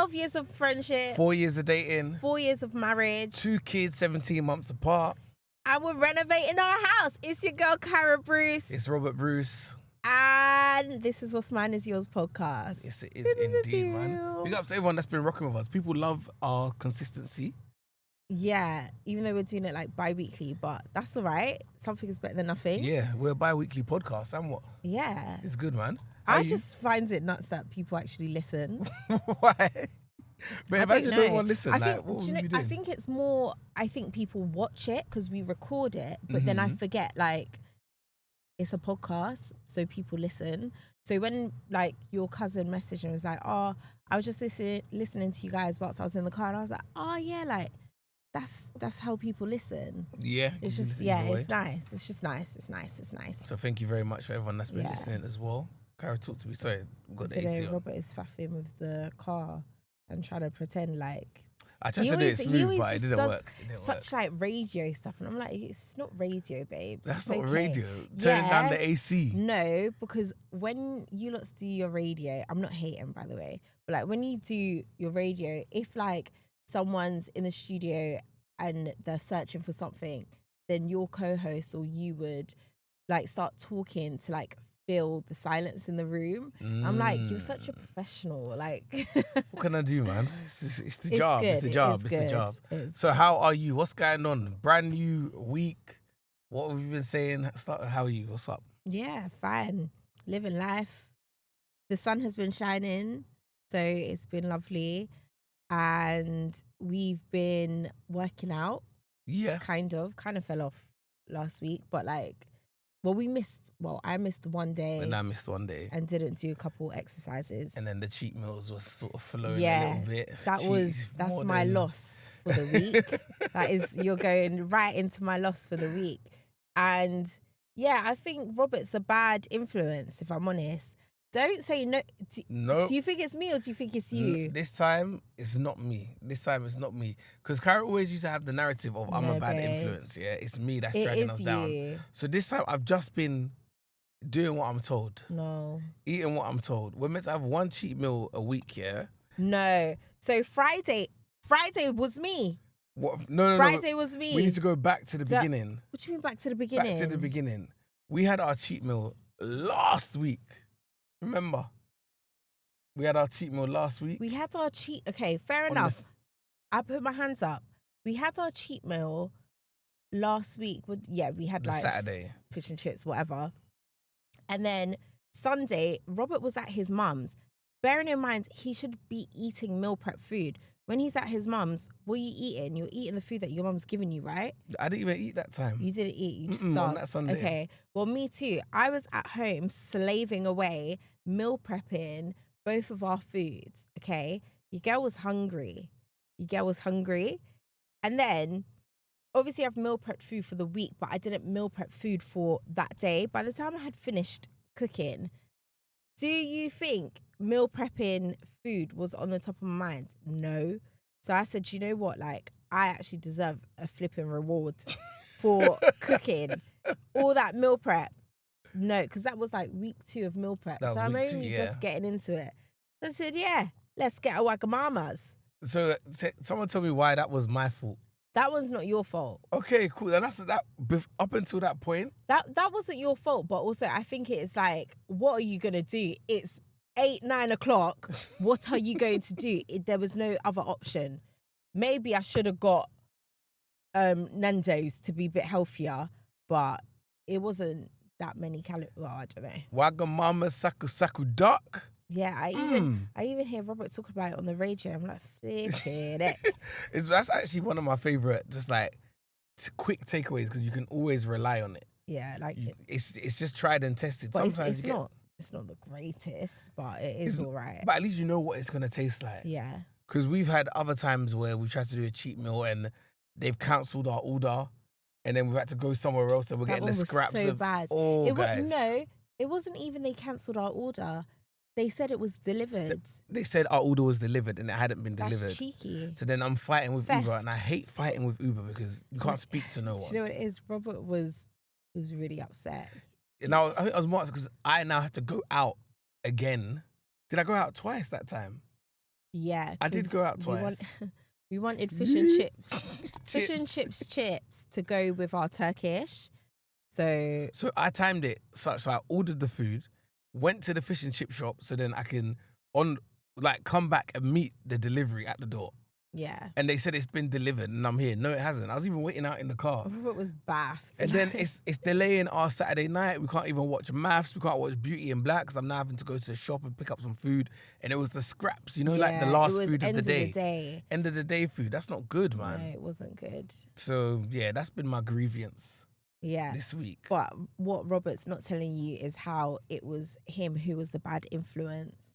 12 years of friendship. 4 years of dating. 4 years of marriage. 2 kids, 17 months apart. And we're renovating our house. It's your girl, Kyra Bruce. It's Robert Bruce. And this is What's Mine Is Yours podcast. Yes, it is indeed, man. Big up to everyone that's been rocking with us. People love our consistency. Yeah, even though we're doing it like bi-weekly, but that's all right. Something is better than nothing. Yeah, we're a bi-weekly podcast. And what? Yeah. It's good, man. I just find it nuts that people actually listen. Why? But imagine no one listen. I like, think, what would you know, you be doing? I think it's more, I think people watch it because we record it, but then I forget, like, it's a podcast, so people listen. So when, like, your cousin messaged and was like, oh, I was just listening to you guys whilst I was in the car, and I was like, oh, yeah, like, that's how people listen. Yeah. It's just, yeah, it's nice. It's just nice. It's nice. It's nice. So thank you very much for everyone that's been listening as well. Kyra, talk to me. Sorry, we've got the AC on. Robert is faffing with the car and trying to pretend like... I tried to do it smooth, but it didn't work. Such like radio stuff, and I'm like, it's not radio, babe. That's not radio. Turn down the AC. No, because when you lot do your radio, I'm not hating, by the way, but like when you do your radio, if like someone's in the studio and they're searching for something, then your co-host or you would like start talking to like fill the silence in the room. I'm like, you're such a professional. Like, what can I do, man? It's the It's job. good. It's the job. It's It's the good. job. It's So how are you? What's going on? Brand new week. What have you been saying? How are you? What's up? Yeah, fine. Living life. The sun has been shining, so it's been lovely. And we've been working out, Yeah. kind of fell off last week, but like, I missed one day And I missed one day. and didn't do a couple exercises. And then the cheat meals was sort of flowing a Yeah, little bit. that's my loss for the week. You're going right into my loss for the week. And yeah, I think Robert's a bad influence, if I'm honest. Don't say no. No. Do you think it's me or do you think it's you? This time, it's not me. Because Kyra always used to have the narrative of I'm No, a bad babes. influence. Yeah, it's me that's It dragging is us down. you. So this time, I've just been doing what I'm told. No. Eating what I'm told. We're meant to have one cheat meal a week, yeah? No. So Friday was me. What? No. Friday was me. We need to go back to the beginning. What do you mean back to the beginning? Back to the beginning. We had our cheat meal last week. Remember? We had our cheat meal last week. We had our cheat. Okay, fair enough. I put my hands up. We had our cheat meal last week. We had like Saturday. Fish and chips, whatever. And then Sunday, Robert was at his mum's. Bearing in mind, he should be eating meal prep food. When he's at his mum's, what are you eating? You're eating the food that your mum's given you, right? I didn't even eat that time. You didn't eat. You just on starved. that Sunday. Okay. Well, me too. I was at home slaving away, meal prepping both of our foods. Okay. Your girl was hungry. And then, obviously, I've meal prepped food for the week, but I didn't meal prep food for that day. By the time I had finished cooking, do you think meal prepping food was on the top of my mind? No. So I said, you know what? Like, I actually deserve a flipping reward for cooking all that meal prep. No, because that was like week 2 of meal prep. So I'm only just getting into it. I said, yeah, let's get a Wagamamas. So someone tell me why that was my fault. That one's not your fault. Okay, cool. And that's that. Up until that point, That wasn't your fault, but also I think it's like, what are you gonna do? It's 8-9 o'clock. What are you going to do? There was no other option. Maybe I should have got Nando's to be a bit healthier, but it wasn't that many calories. Well, I don't know. Wagamama saku duck. Yeah, I even hear Robert talk about it on the radio. I'm like, flipping it. That's actually one of my favorite, just like quick takeaways because you can always rely on it. Yeah, like it's just tried and tested. But sometimes it's not the greatest, but it is all right. But at least you know what it's gonna taste like. Yeah. Because we've had other times where we tried to do a cheat meal and they've cancelled our order, and then we've had to go somewhere else and we're getting the scraps so of bad. guys. No, it wasn't even they cancelled our order. They said it was delivered. They said our order was delivered and it hadn't been delivered. That's cheeky. So then I'm fighting with Theft. Uber, and I hate fighting with Uber because you can't speak to no one. Do you know what it is? Robert was really upset. And I was more because I now have to go out again. Did I go out twice that time? Yeah. I did 'cause go out we twice. we wanted fish and chips. Fish and chips to go with our Turkish. So I timed it such I ordered the food, went to the fish and chip shop so then I can come back and meet the delivery at the door. yeah. And they said it's been delivered and I'm here. No, it hasn't. I was even waiting out in the car. Robert was baffed. And then it's delaying our Saturday night. We can't even watch Maths. We can't watch Beauty and Black because I'm now having to go to the shop and pick up some food. And it was the scraps, like the last food of the day. End of the day food. That's not good, man. No, it wasn't good. So, yeah, that's been my grievance this week. But what Robert's not telling you is how it was him who was the bad influence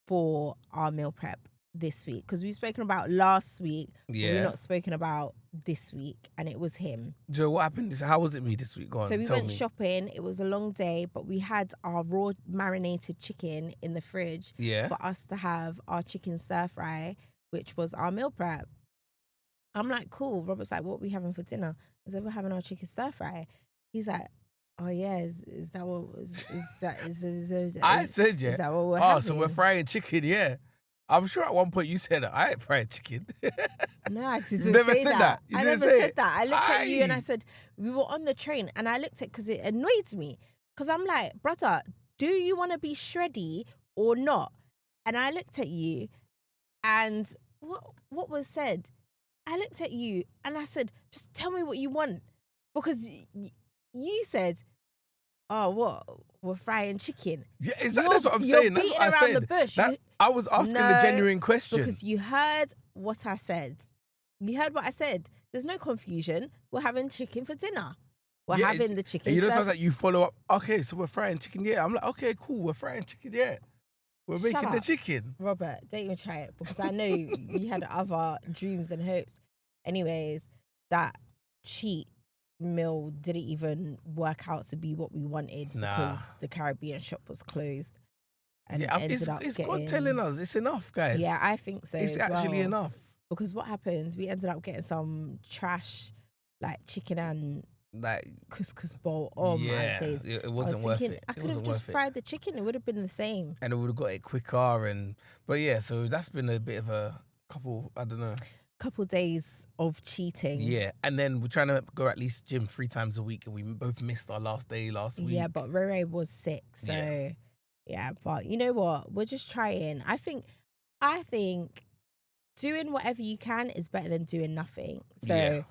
for our meal prep this week. Because we've spoken about last week, but we've not spoken about this week, and it was him. Joe, what happened? How was it me this week? Go on, so we tell went me. shopping. It was a long day, but we had our raw marinated chicken in the fridge for us to have our chicken stir fry, which was our meal prep. I'm like, cool. Robert's like, what are we having for dinner? I said, we're having our chicken stir fry. He's like, oh yeah, is that what I said, yeah. Is that what we're having? So we're frying chicken, yeah. I'm sure at one point you said, I ain't frying chicken. No, I didn't never say said that. You I didn't never say said it. that. I looked at you and I said, we were on the train, and I looked at because it annoyed me. Because I'm like, brother, do you want to be shreddy or not? And I looked at you, and what was said? I looked at you and I said, just tell me what you want. Because you said, oh, what? We're frying chicken. Yeah, exactly. That's what I'm saying. That's Beating what I around said. the bush. I was asking a genuine question. Because you heard what I said. You heard what I said. There's no confusion. We're having chicken for dinner. We're having the chicken. And sounds like you follow up. Okay, so we're frying chicken. Yeah. I'm like, okay, cool. We're frying chicken. Yeah. We're making the chicken. Robert, don't even try it because I know you had other dreams and hopes. Anyways, that cheat meal didn't even work out to be what we wanted because the Caribbean shop was closed. And it's God telling us it's enough, guys. Yeah, I think so. It's actually enough. Because what happened, we ended up getting some trash, like chicken and couscous bowl. Oh my days. It wasn't worth it. I could have just fried the chicken. It would have been the same. And it would have got it quicker. But yeah, so that's been a bit of a couple days of cheating. Yeah, and then we're trying to go at least gym 3 times a week, and we both missed our last day last week. Yeah, but Rere was sick, so yeah. But you know what? We're just trying. I think doing whatever you can is better than doing nothing. So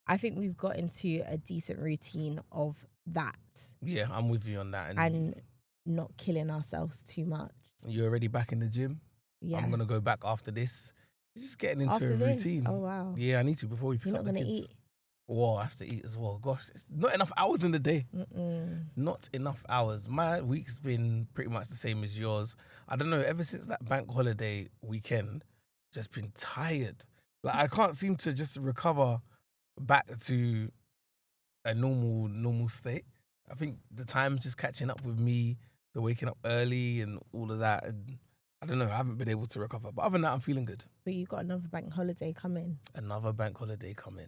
I think we've got into a decent routine of that. Yeah, I'm with you on that, and not killing ourselves too much. You're already back in the gym? Yeah, I'm gonna go back after this. Just getting into after a this? routine. Oh wow. Yeah, I need to before we pick You're up not the gonna kids. eat? Whoa, I have to eat as well. Gosh, it's not enough hours in the day. Not enough hours. My week's been pretty much the same as yours. I don't know, ever since that bank holiday weekend, just been tired. Like I can't seem to just recover back to a normal state. I think the time's just catching up with me, the waking up early and all of that. And I don't know, I haven't been able to recover. But other than that, I'm feeling good. But you've got another bank holiday coming. Another bank holiday coming.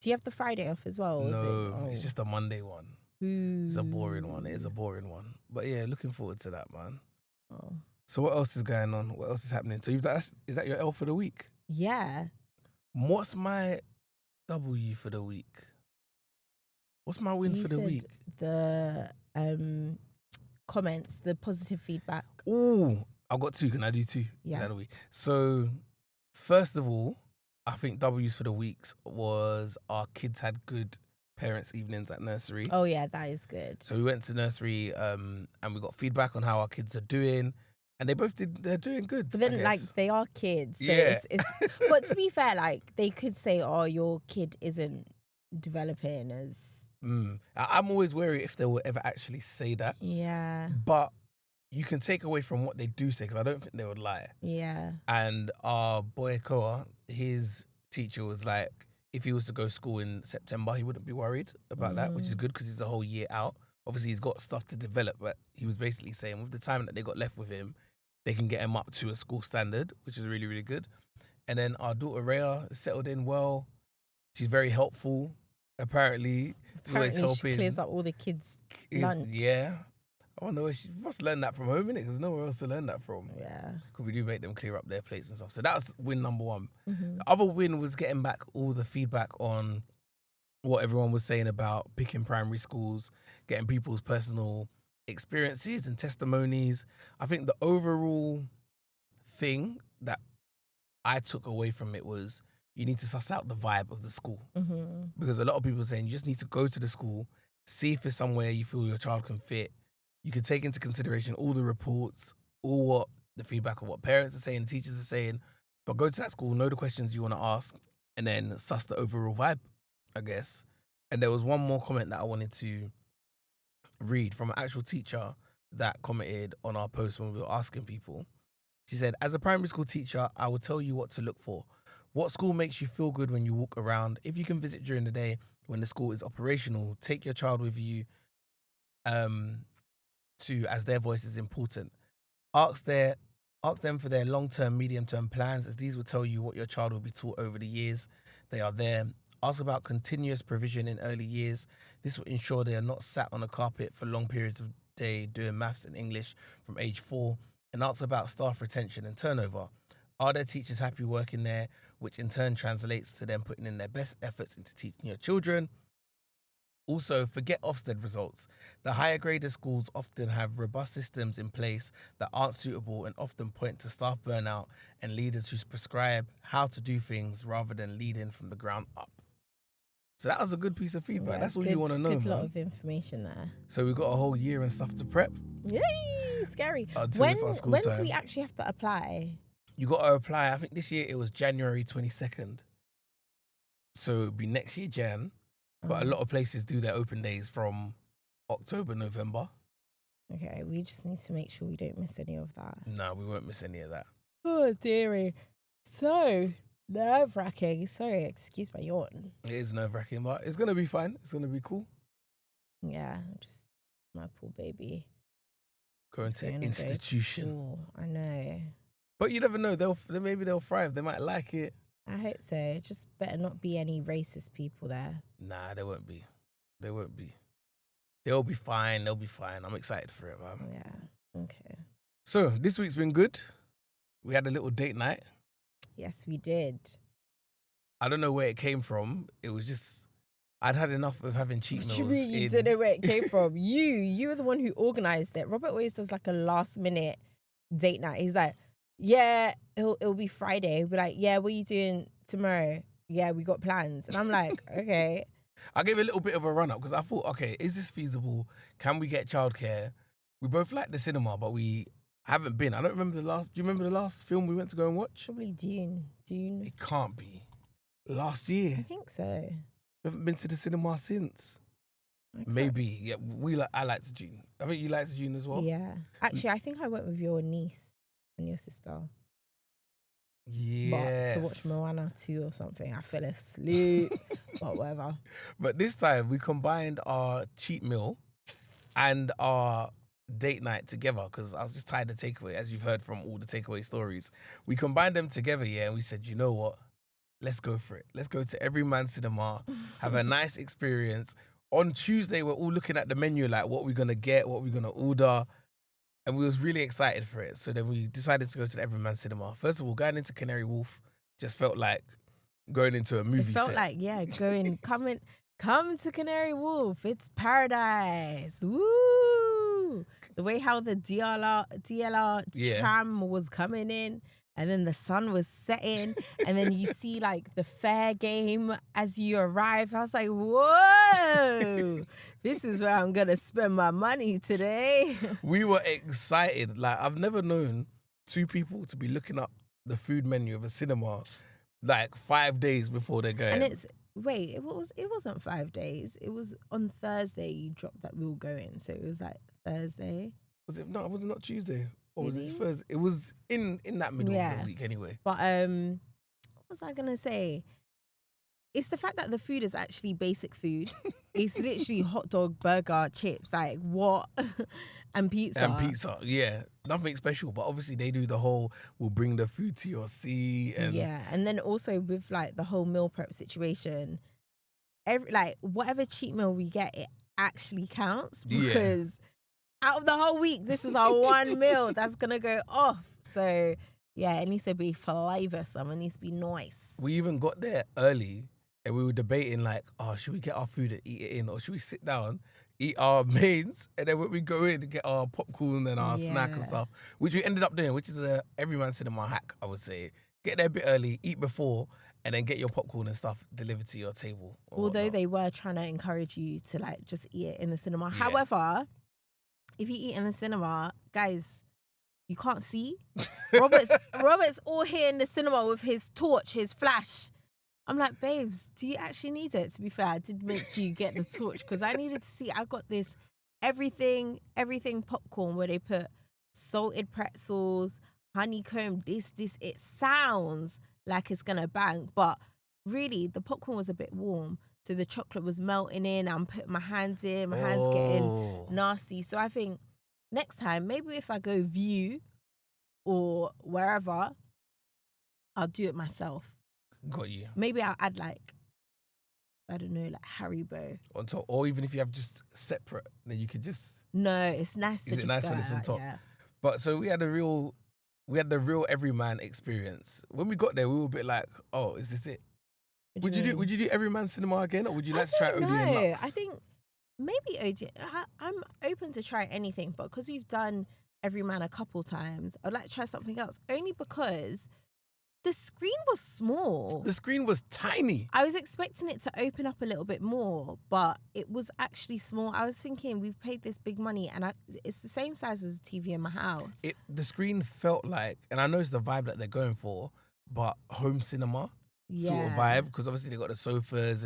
Do you have the Friday off as well? No, it's just a Monday one. Ooh. It's a boring one. It is a boring one. But yeah, looking forward to that, man. Oh. So what else is going on? What else is happening? So is that your L for the week? Yeah. What's my W for the week? What's my win for the week? The comments, the positive feedback. Ooh, I've got 2. Can I do 2? Yeah. So first of all, I think W's for the weeks was our kids had good parents' evenings at nursery. Oh yeah, that is good. So we went to nursery and we got feedback on how our kids are doing. And they're doing good. But then, like, they are kids. So yeah. But to be fair, like, they could say, oh, your kid isn't developing as... I'm always wary if they will ever actually say that. Yeah. But you can take away from what they do say, because I don't think they would lie. Yeah. And our boy Koa, his teacher was like, if he was to go to school in September, he wouldn't be worried about that, which is good because he's a whole year out. Obviously, he's got stuff to develop, but he was basically saying with the time that they got left with him, they can get him up to a school standard, which is really, really good. And then our daughter Rhea settled in well. She's very helpful. Apparently always helping. She clears up all the kids' lunch. Yeah. I wonder where she must learn that from home, innit? Because there's nowhere else to learn that from. Yeah. Because we do make them clear up their plates and stuff. So that was win number one. Mm-hmm. The other win was getting back all the feedback on what everyone was saying about picking primary schools, getting people's personal experiences and testimonies. I think the overall thing that I took away from it was you need to suss out the vibe of the school. Mm-hmm. Because a lot of people are saying you just need to go to the school, see if it's somewhere you feel your child can fit. You can take into consideration all the reports, all what the feedback of what parents are saying, teachers are saying, but go to that school, know the questions you want to ask, and then suss the overall vibe, I guess. And there was one more comment that I wanted to read from an actual teacher that commented on our post when we were asking people. She said, as a primary school teacher, I will tell you what to look for. What school makes you feel good when you walk around? If you can visit during the day when the school is operational, take your child with you too, as their voice is important. Ask them for their long-term, medium-term plans, as these will tell you what your child will be taught over the years they are there. Ask about continuous provision in early years. This will ensure they are not sat on a carpet for long periods of the day doing maths and English from age 4. And ask about staff retention and turnover. Are their teachers happy working there, which in turn translates to them putting in their best efforts into teaching your children? Also, forget Ofsted results. The higher graded schools often have robust systems in place that aren't suitable and often point to staff burnout and leaders who prescribe how to do things rather than leading from the ground up. So that was a good piece of feedback. Yeah, That's all you want to know, good man. lot of information there. So we've got a whole year and stuff to prep. Yay, scary. Until When it's our school do time. we actually have to apply? You got to apply. I think this year it was January 22nd. So it'll be next year, Jan. But a lot of places do their open days from October, November. Okay, we just need to make sure we don't miss any of that. No, we won't miss any of that. Oh, dearie. So nerve-wracking. Sorry, excuse my yawn. It is nerve-wracking, but it's going to be fine. It's going to be cool. Yeah, just my poor baby. Going He's to gonna go institution. school. I know. But you never know. Maybe they'll thrive. They might like it. I hope so. Just better not be any racist people there. Nah, there won't be. There won't be. They'll be fine. They'll be fine. I'm excited for it, man. Yeah. Okay. So this week's been good. We had a little date night. Yes, we did. I don't know where it came from. It was just, I'd had enough of having cheat meals. What do you mean you don't know where it came from? You were the one who organised it. Robert always does like a last minute date night. He's like, yeah, it'll be Friday. We're like, yeah, what are you doing tomorrow? Yeah, we got plans. And I'm like, okay. I gave a little bit of a run up because I thought, okay, is this feasible? Can we get childcare? We both like the cinema, but we haven't been. I don't remember the last. Do you remember the last film we went to go and watch? Probably Dune. It can't be. Last year. I think so. We haven't been to the cinema since. Maybe. Yeah, I liked June. I think you liked June as well. Yeah. Actually, I think I went with your niece and your sister. Yes. But to watch Moana 2 or something. I fell asleep. But whatever. But this time we combined our cheat meal and our date night together because I was just tired of takeaway, as you've heard from all the takeaway stories. We combined them together, yeah, and we said, you know what? Let's go for it. Let's go to Everyman Cinema, have a nice experience. On Tuesday, we're all looking at the menu, like what we're going to get, what we're going to order. And we was really excited for it. So then we decided to go to the Everyman Cinema. First of all, going into Canary Wharf just felt like going into a movie It felt set. like, yeah, come to Canary Wharf. It's paradise. Woo! The way how the DLR tram was coming in and then the sun was setting and then you see like the fair game as you arrive. I was like, whoa, this is where I'm going to spend my money today. We were excited. Like, I've never known two people to be looking up the food menu of a cinema like 5 days before they're going. And it wasn't 5 days. It was on Thursday you dropped that we were going. So it was like Thursday. Was it not Tuesday? Or was Maybe? it Thursday? It was in that middle of the week anyway. But what was I gonna say? It's the fact that the food is actually basic food. It's literally hot dog, burger, chips, like what? And pizza. And pizza, yeah. Nothing special, but obviously they do the whole, we'll bring the food to your seat. And yeah, and then also with like the whole meal prep situation, whatever cheat meal we get, it actually counts because out of the whole week, this is our one meal that's gonna go off. So yeah, it needs to be flavoursome. It needs to be nice. We even got there early and we were debating like, oh, should we get our food and eat it in, or should we sit down, eat our mains, and then when we go in and get our popcorn and our snack and Yeah. stuff, which we ended up doing, which is a everyman cinema hack, I would say. Get there a bit early, eat before, and then get your popcorn and stuff delivered to your table. or Although whatnot. they were trying to encourage you to like just eat it in the cinema. Yeah. However, if you eat in the cinema, guys, you can't see. Robert's all here in the cinema with his torch, his flash. I'm like, babes, do you actually need it? To be fair, I did make you get the torch because I needed to see. I got this everything popcorn where they put salted pretzels, honeycomb, this. It sounds like it's gonna bang, but really the popcorn was a bit warm. So the chocolate was melting in. I'm putting my hands in. My hands getting Oh. nasty. So I think next time, maybe if I go View or wherever, I'll do it myself. Got you. Maybe I'll add like, I don't know, like Haribo. On top, or even if you have just separate, then you could just. No, it's nice to Is it just nice go when it's on out, top? yeah. But so we had the real everyman experience. When we got there, we were a bit like, oh, is this it? What do you mean? Would you do everyman cinema again, or would you like to try I don't Odeon know. Lux? I think maybe OG. I'm open to try anything, but because we've done Everyman a couple times, I'd like to try something else. Only because the screen was small. The screen was tiny. I was expecting it to open up a little bit more, but it was actually small. I was thinking we've paid this big money, and it's the same size as a TV in my house. The screen felt like, and I know it's the vibe that they're going for, but home cinema sort of vibe, because obviously they got the sofas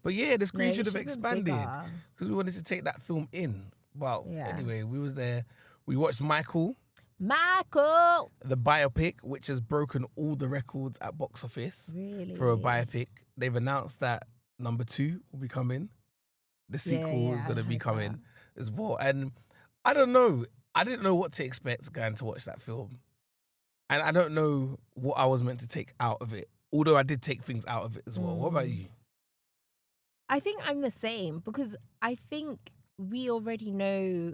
but yeah, the screen No, it should have should've been expanded bigger. because we wanted to take that film in. Well, Yeah. anyway, we was there. We watched Michael, Michael! the biopic, which has broken all the records at box office Really? for a biopic. They've announced that number 2 will be coming. The sequel is I going to be heard coming as well. And I don't know. I didn't know what to expect going to watch that film. And I don't know what I was meant to take out of it. Although I did take things out of it as well. What about you? I think I'm the same because I think we already know,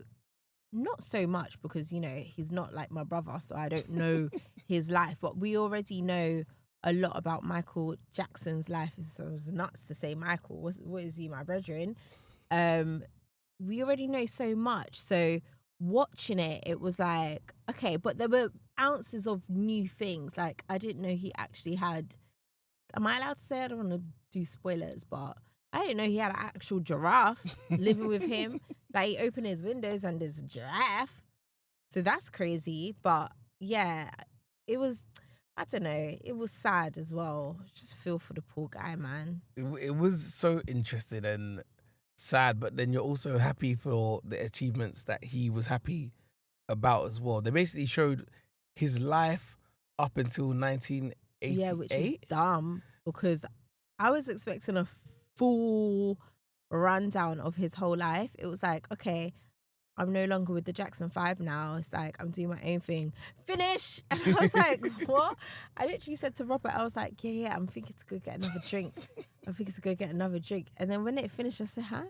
not so much because, you know, he's not like my brother, so I don't know his life, but we already know a lot about Michael Jackson's life. It was nuts to say Michael. What is he, my brethren? We already know so much. So watching it, it was like, okay, but there were ounces of new things. Like, I didn't know he actually had, am I allowed to say? I don't want to do spoilers, but I didn't know he had an actual giraffe living with him. Like, he opened his windows and there's a giraffe. So that's crazy. But yeah, it was, I don't know, it was sad as well. Just feel for the poor guy, man. It was so interesting and sad, but then you're also happy for the achievements that he was happy about as well. They basically showed his life up until 1988. Yeah, which is dumb because I was expecting a full rundown of his whole life. It was like, okay, I'm no longer with the Jackson 5 now. It's like, I'm doing my own thing. Finish! And I was like, what? I literally said to Robert, I was like, yeah, I'm thinking to go get another drink. And then when it finished, I said, huh?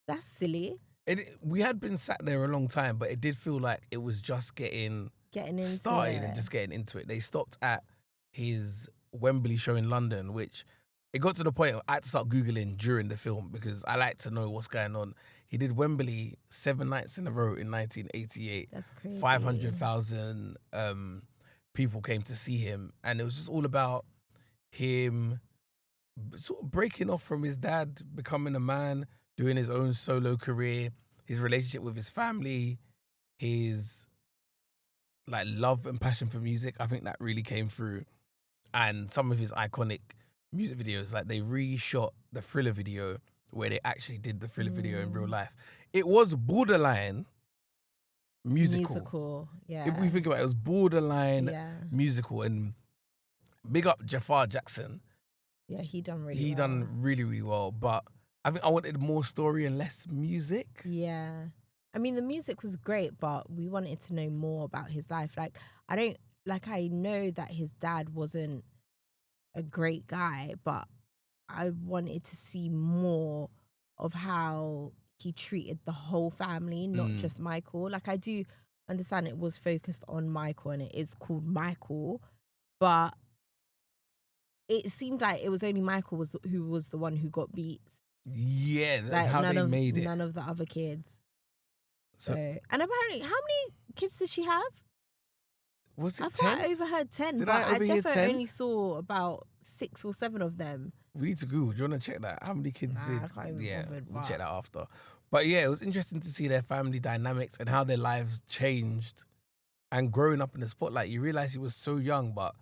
That's silly. We had been sat there a long time, but it did feel like it was just getting Into started it. and just getting into it. They stopped at his Wembley show in London, which it got to the point I had to start Googling during the film because I like to know what's going on. He did Wembley 7 nights in a row in 1988. That's crazy. 500,000 people came to see him. And it was just all about him sort of breaking off from his dad, becoming a man, doing his own solo career, his relationship with his family, his like love and passion for music. I think that really came through. And some of his iconic music videos, like they reshot the Thriller video where they actually did the Thriller video in real life. It was borderline musical. Yeah. If we think about it, it was borderline Yeah. musical. And big up Jafar Jackson. Yeah, he done really He well. done really, really well. But I think I wanted more story and less music. Yeah. I mean, the music was great, but we wanted to know more about his life. Like, I know that his dad wasn't a great guy, but I wanted to see more of how he treated the whole family, not just Michael. Like, I do understand it was focused on Michael and it is called Michael, but it seemed like it was only Michael who was the one who got beat. Yeah, that's Like, how they made it. None of the other kids. So, and apparently, how many kids did she have? was it I 10? thought I overheard 10, Did but I I overhear definitely 10? only saw about 6 or 7 of them. We need to Google. Do you want to check that? How many kids Nah, did? I can't even Yeah, bother, we'll but- check that after. But yeah, it was interesting to see their family dynamics and how their lives changed. And growing up in the spotlight, you realize he was so young, but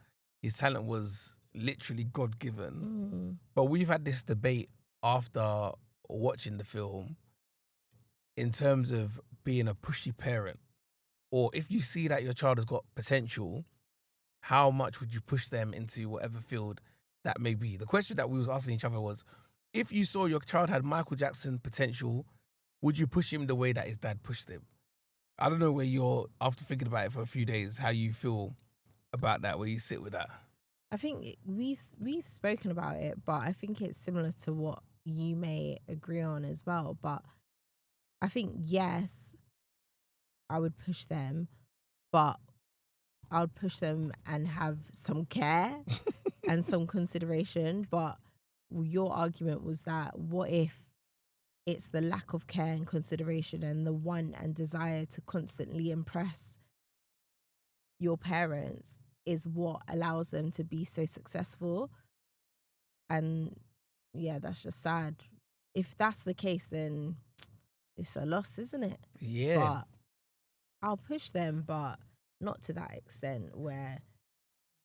his talent was literally God-given. But we've had this debate after watching the film in terms of being a pushy parent. Or if you see that your child has got potential, how much would you push them into whatever field that may be? The question that we was asking each other was, if you saw your child had Michael Jackson potential, would you push him the way that his dad pushed him? I don't know where you're, after thinking about it for a few days, how you feel about that, where you sit with that. I think we've spoken about it, but I think it's similar to what you may agree on as well. But I think, yes, I would push them, but I would push them and have some care and some consideration. But your argument was that what if it's the lack of care and consideration and the want and desire to constantly impress your parents is what allows them to be so successful? And yeah, that's just sad. If that's the case, then it's a loss, isn't it? Yeah. But I'll push them, but not to that extent where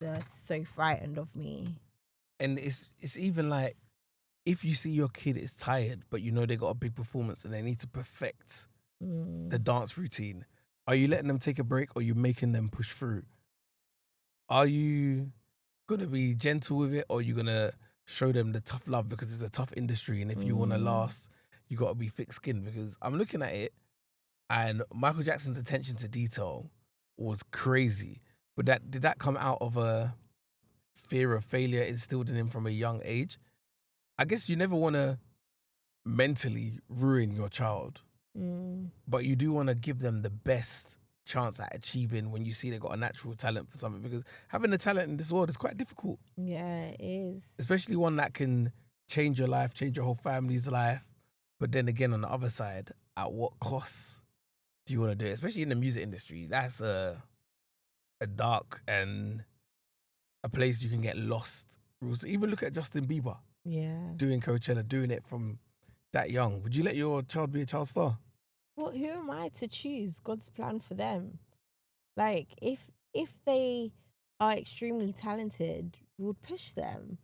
they're so frightened of me. And it's even like, if you see your kid is tired, but you know they got a big performance and they need to perfect the dance routine, are you letting them take a break or are you making them push through? Are you going to be gentle with it or are you going to show them the tough love because it's a tough industry and if you want to last, you got to be thick-skinned? Because I'm looking at it and Michael Jackson's attention to detail was crazy. But did that come out of a fear of failure instilled in him from a young age? I guess you never want to mentally ruin your child, but you do want to give them the best chance at achieving when you see they got a natural talent for something, because having a talent in this world is quite difficult. Yeah, it is. Especially one that can change your life, change your whole family's life. But then again, on the other side, at what cost do you want to do it? Especially in the music industry, that's a dark and a place you can get lost. Even look at Justin Bieber. Yeah. Doing Coachella, doing it from that young. Would you let your child be a child star? Well, who am I to choose God's plan for them? Like, if they are extremely talented, we would push them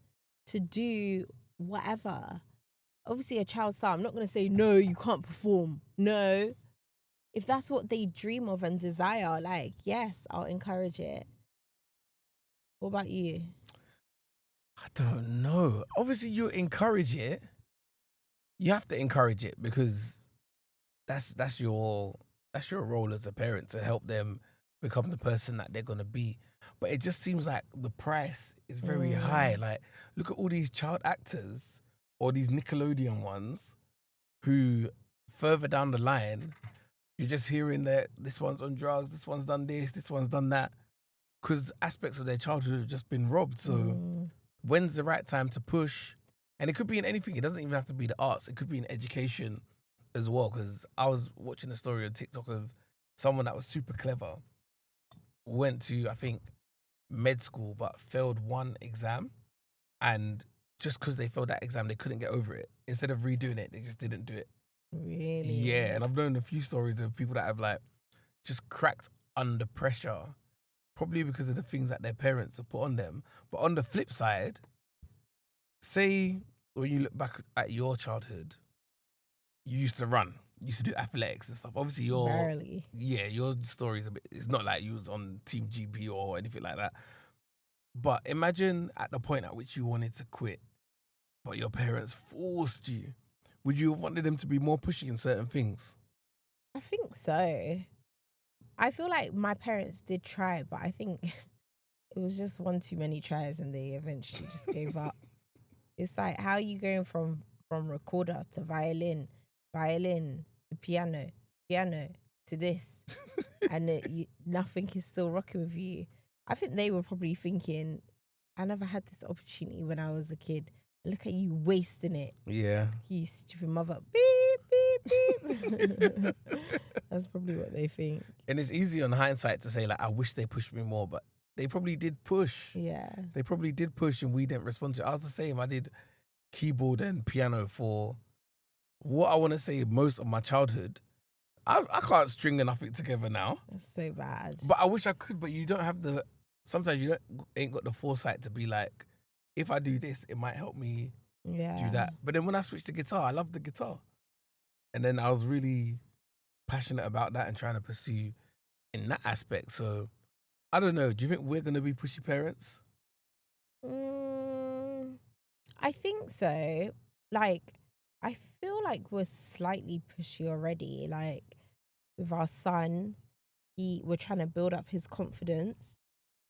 to do whatever. Obviously, a child star, I'm not going to say, no, you can't perform. No. If that's what they dream of and desire, like, yes, I'll encourage it. What about you? I don't know. Obviously, you encourage it. You have to encourage it because that's your role as a parent, to help them become the person that they're gonna be. But it just seems like the price is very high. Like, look at all these child actors or these Nickelodeon ones who further down the line, you're just hearing that this one's on drugs, this one's done this one's done that, because aspects of their childhood have just been robbed. So when's the right time to push? And it could be in anything. It doesn't even have to be the arts. It could be in education as well. Because I was watching a story on TikTok of someone that was super clever, went to, I think, med school, but failed one exam. And just because they failed that exam, they couldn't get over it. Instead of redoing it, they just didn't do it. Really? Yeah, and I've known a few stories of people that have like just cracked under pressure, probably because of the things that their parents have put on them. But on the flip side, say when you look back at your childhood, you used to run, you used to do athletics and stuff. Obviously, your story's a bit. It's not like you was on Team GB or anything like that. But imagine at the point at which you wanted to quit, but your parents forced you. Would you have wanted them to be more pushy in certain things? I think so. I feel like my parents did try, but I think it was just one too many tries and they eventually just gave up. It's like, how are you going from recorder to violin violin to piano to this, and nothing is still rocking with you. I think they were probably thinking, I never had this opportunity when I was a kid. Look at you wasting it. Yeah. You stupid mother. Beep, beep, beep. That's probably what they think. And it's easy on hindsight to say, like, I wish they pushed me more, but they probably did push. Yeah. They probably did push and we didn't respond to it. I was the same. I did keyboard and piano for what I want to say most of my childhood. I can't string nothing together now. That's so bad. But I wish I could, but you don't have sometimes you ain't got the foresight to be like, if I do this, it might help me do that. But then when I switched to guitar, I loved the guitar. And then I was really passionate about that and trying to pursue in that aspect. So I don't know. Do you think we're going to be pushy parents? I think so. Like, I feel like we're slightly pushy already. Like, with our son, we're trying to build up his confidence.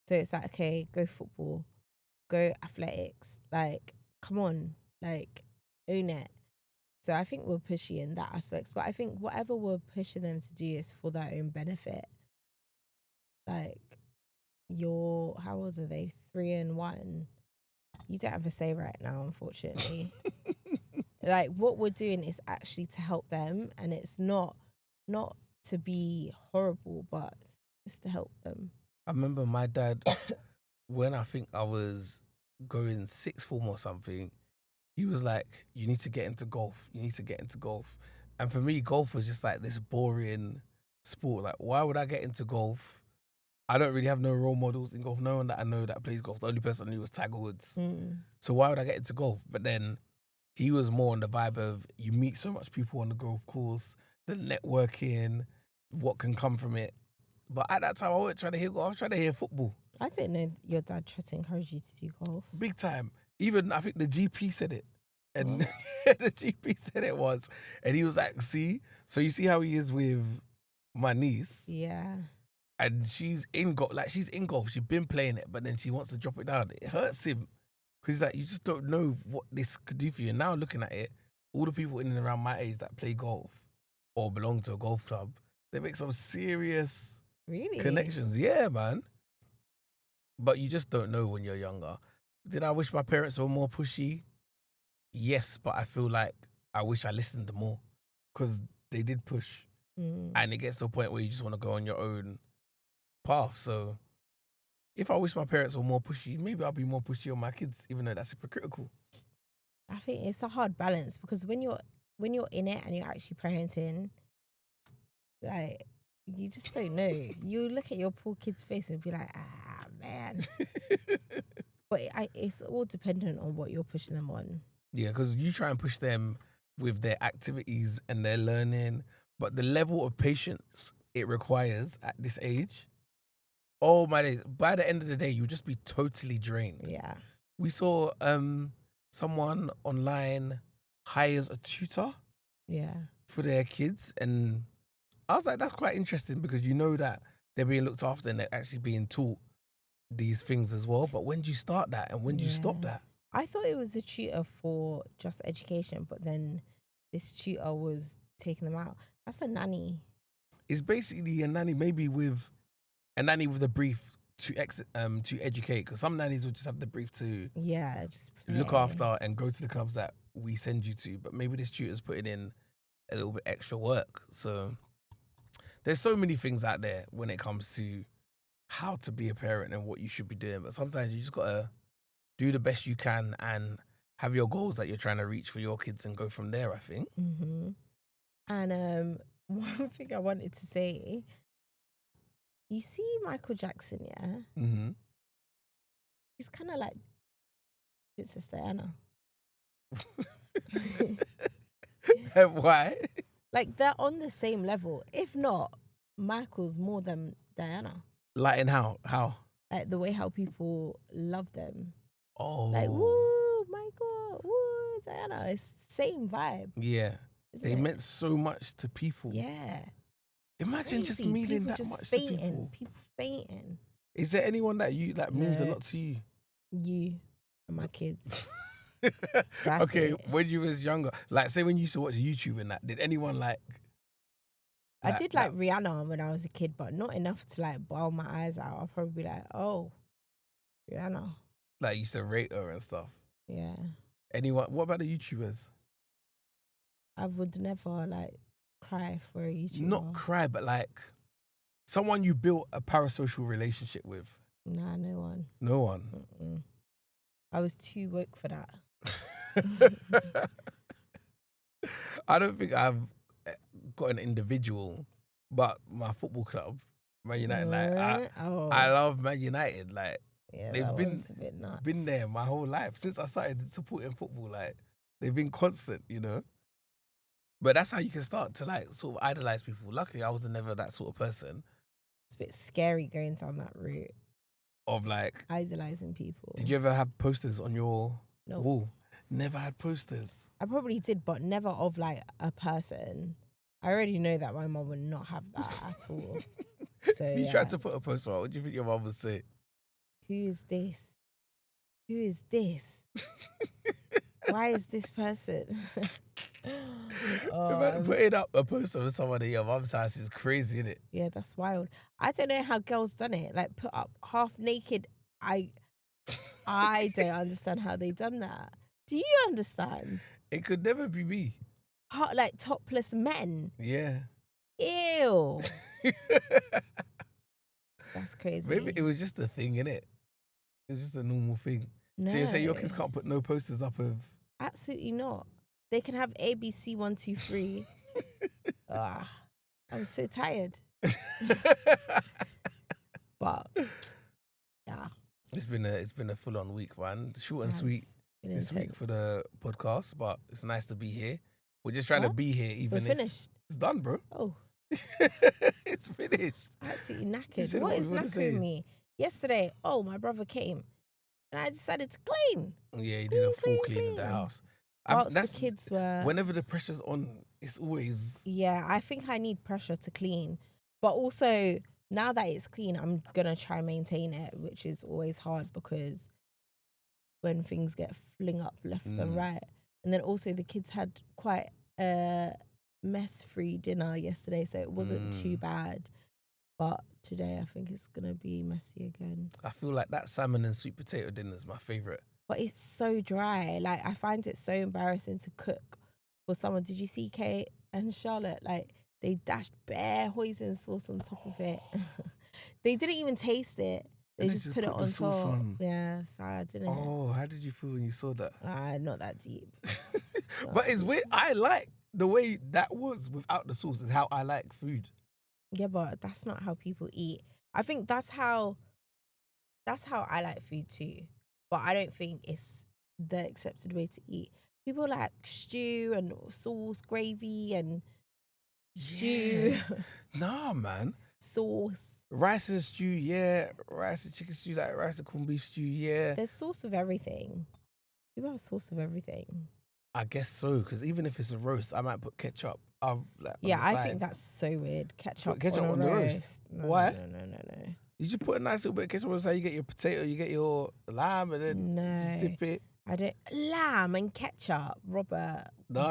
So it's like, okay, go football, go athletics. Like, come on, like, own it. So I think we're pushy in that aspect. But I think whatever we're pushing them to do is for their own benefit. Like, how old are they? 3 and 1. You don't have a say right now, unfortunately. Like, what we're doing is actually to help them, and it's not to be horrible, but it's to help them. I remember my dad, when I think I was going sixth form or something, he was like, you need to get into golf. You need to get into golf. And for me, golf was just like this boring sport. Like, why would I get into golf? I don't really have no role models in golf. No one that I know that plays golf. The only person I knew was Tiger Woods. So why would I get into golf? But then he was more on the vibe of you meet so much people on the golf course, the networking, what can come from it. But at that time, I wasn't trying to hear golf. I was trying to hear football. I didn't know your dad tried to encourage you to do golf. Big time. Even, I think the GP said it. And the GP said it once. And he was like, see? So you see how he is with my niece? Yeah. And she's in golf. Like, she's in golf. She's been playing it, but then she wants to drop it down. It hurts him. Because he's like, you just don't know what this could do for you. And now looking at it, all the people in and around my age that play golf or belong to a golf club, they make some serious connections. Yeah, man. But you just don't know when you're younger. Did I wish my parents were more pushy? Yes, but I feel like I wish I listened more because they did push. And it gets to a point where you just want to go on your own path. So if I wish my parents were more pushy, maybe I'll be more pushy on my kids, even though that's hypocritical. I think it's a hard balance because when you're in it and you're actually parenting, like, you just don't know. You look at your poor kid's face and be like, man. But it's all dependent on what you're pushing them on. Yeah, because you try and push them with their activities and their learning, but the level of patience it requires at this age, oh my days, by the end of the day, you'll just be totally drained. Yeah. We saw someone online hires a tutor for their kids, and I was like, that's quite interesting because you know that they're being looked after and they're actually being taught these things as well. But when do you start that and when do you stop that? I thought it was a tutor for just education, but then this tutor was taking them out. That's a nanny. It's basically a nanny, maybe with a nanny with a brief to educate, because some nannies will just have the brief to just look after and go to the clubs that we send you to. But maybe this tutor's putting in a little bit extra work. So there's so many things out there when it comes to how to be a parent and what you should be doing. But sometimes you just got to do the best you can and have your goals that you're trying to reach for your kids and go from there, I think. Mm-hmm. And one thing I wanted to say, you see Michael Jackson, yeah? Mm-hmm. He's kind of like Princess Diana. Why? Like, they're on the same level. If not, Michael's more than Diana. Like, in how? How? Like, the way how people love them. Oh. Like, woo, Michael, woo, Diana. It's the same vibe. Yeah. They meant so much to people. Yeah. Imagine just meaning that much to people. People fainting. Is there anyone that you that means a lot to you? You and my kids. That's Okay, it. when you was younger, like say when you used to watch YouTube and that, did anyone like I did that? like Rihanna when I was a kid, but not enough to like bawl my eyes out. I'll probably be like, oh, Rihanna. Like used to rate her and stuff? Yeah. Anyone? What about the YouTubers? I would never like cry for a YouTuber. Not cry, but like someone you built a parasocial relationship with. Nah, no one. No one. Mm-mm. I was too woke for that. I don't think I've got an individual, but my football club, Man United. Like I love Man United. Like yeah, they've that been was a bit nuts. been there my whole life since I started supporting football. Like they've been constant, you know. But that's how you can start to like sort of idolize people. Luckily, I was never that sort of person It's a bit scary going down that route, of like. idolizing people. Did you ever have posters on your Nope. wall? Never had posters. I probably did, but never of like a person. I already know that my mom would not have that at all. So If you yeah. tried to put a poster on, what do you think your mum would say? Who is this? Who is this? Why is this person? Putting up a poster of someone in your mum's house is crazy, isn't it? Yeah, that's wild. I don't know how girls done it. Like put up half naked. I don't understand how they done that. Do you understand? It could never be me. Like topless men. Yeah. Ew. That's crazy. Maybe it was just a thing, innit? It was just a normal thing. No. So you say your kids can't put no posters up of... Absolutely not. They can have ABC 1, 2, 3. I'm so tired. But yeah. It's been a full-on week, man. Short and sweet this week for the podcast, but it's nice to be here. We're just trying to be here, even We're finished. It's done, bro. Oh. It's finished. Absolutely knackered. What is knackering me? Yesterday, my brother came and I decided to clean. Yeah, you did a full clean of the house. Whilst the kids were... Whenever the pressure's on, it's always... Yeah, I think I need pressure to clean. But also, now that it's clean, I'm going to try and maintain it, which is always hard because when things get fling up left and right. And then also the kids had quite a mess-free dinner yesterday, so it wasn't too bad. But today I think it's going to be messy again. I feel like that salmon and sweet potato dinner is my favourite. But it's so dry. Like, I find it so embarrassing to cook for someone. Did you see Kate and Charlotte? Like, they dashed bare hoisin sauce on top of it. They didn't even taste it. They just put it on top. Yeah, so I didn't. Oh, how did you feel when you saw that? Not that deep. But it's weird. I like the way that was without the sauce. Is how I like food. Yeah, but that's not how people eat. I think that's how I like food too. But I don't think it's the accepted way to eat. People like stew and sauce, gravy and stew. Nah, man. Sauce. Rice and stew, yeah. Rice and chicken stew, like rice and corned beef stew, yeah. There's sauce of everything. People have sauce of everything. I guess so, because even if it's a roast, I might put ketchup. I think that's so weird. Ketchup on the roast. No, Why? No. You just put a nice little bit of ketchup on the side. You get your potato, you get your lamb, and then just dip it. I don't. Lamb and ketchup, Robert. No,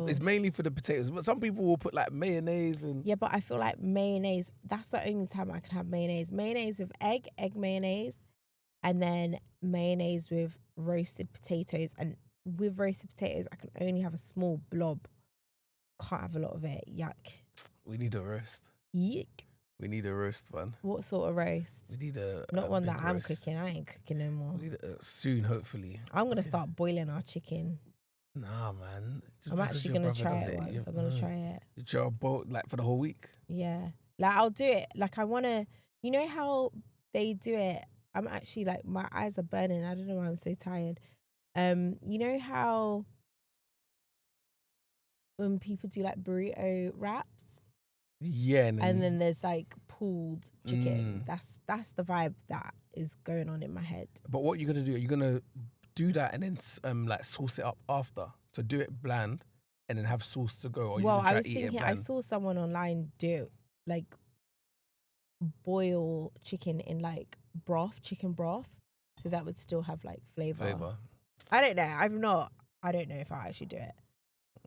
it's mainly for the potatoes. But some people will put like mayonnaise and... Yeah, but I feel like mayonnaise, that's the only time I can have mayonnaise. Mayonnaise with egg mayonnaise, and then mayonnaise with roasted potatoes. And with roasted potatoes, I can only have a small blob. Can't have a lot of it. Yuck. We need a roast. Yuck. We need a roast, man. What sort of roast? We need not one that I'm roast. cooking. I ain't cooking no more. We need soon, hopefully. I'm gonna start boiling our chicken. Nah, man. I'm actually gonna try it once. I'm gonna try it. You try a boat like for the whole week? Yeah, like I'll do it. Like I wanna. You know how they do it? I'm actually like my eyes are burning. I don't know why I'm so tired. You know how when people do like burrito wraps? Yeah, and then there's like pulled chicken. That's the vibe that is going on in my head. But what are you gonna do? Are you gonna do that and then like sauce it up after? So do it bland and then have sauce to go. Or I was thinking I saw someone online do like boil chicken in like broth, chicken broth, so that would still have like flavor. I don't know. I don't know if I'll actually do it.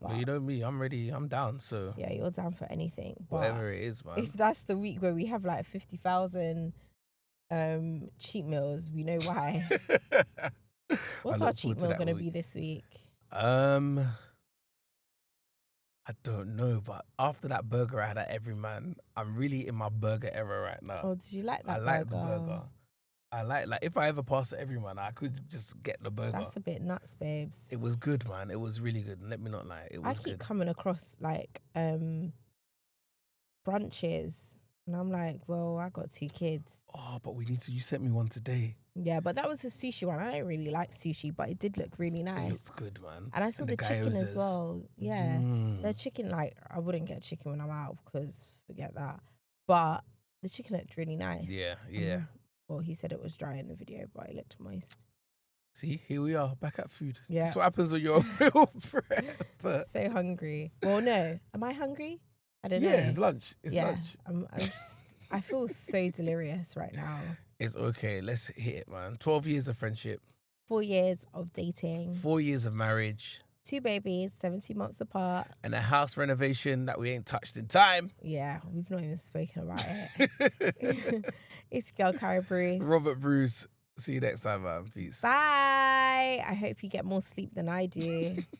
But you know me, I'm ready. I'm down. So Yeah, you're down for anything. But whatever it is, man. if that's the week where we have like 50,000 cheat meals, we know why. What's our cheat meal going to be this week? I don't know, but after that burger I had at Everyman, I'm really in my burger era right now. Oh, did you like that I like the burger. I like if I ever pass at Everyman, I could just get the burger. That's a bit nuts, babes. It was good, man. It was really good. Let me not lie. It was I keep good. coming across like brunches, and I'm like, well, I got 2 kids. Oh, but you sent me one today. Yeah, but that was a sushi one. I don't really like sushi, but it did look really nice. It looked good, man. And I saw the chicken as well. Yeah. The chicken, like, I wouldn't get chicken when I'm out because forget that. But the chicken looked really nice. Yeah. Well, he said it was dry in the video, but it looked moist. See, here we are, back at food. Yeah. That's what happens when you're on meal prep. But so hungry. Well, no. Am I hungry? I don't know. Yeah, it's lunch. It's lunch. I feel so delirious right now. It's okay. Let's hit it, man. 12 years of friendship. 4 years of dating. 4 years of marriage. 2 babies, 17 months apart. And a house renovation that we ain't touched in time. Yeah, we've not even spoken about it. It's girl Kyra Bruce. Robert Bruce. See you next time, man. Peace. Bye. I hope you get more sleep than I do.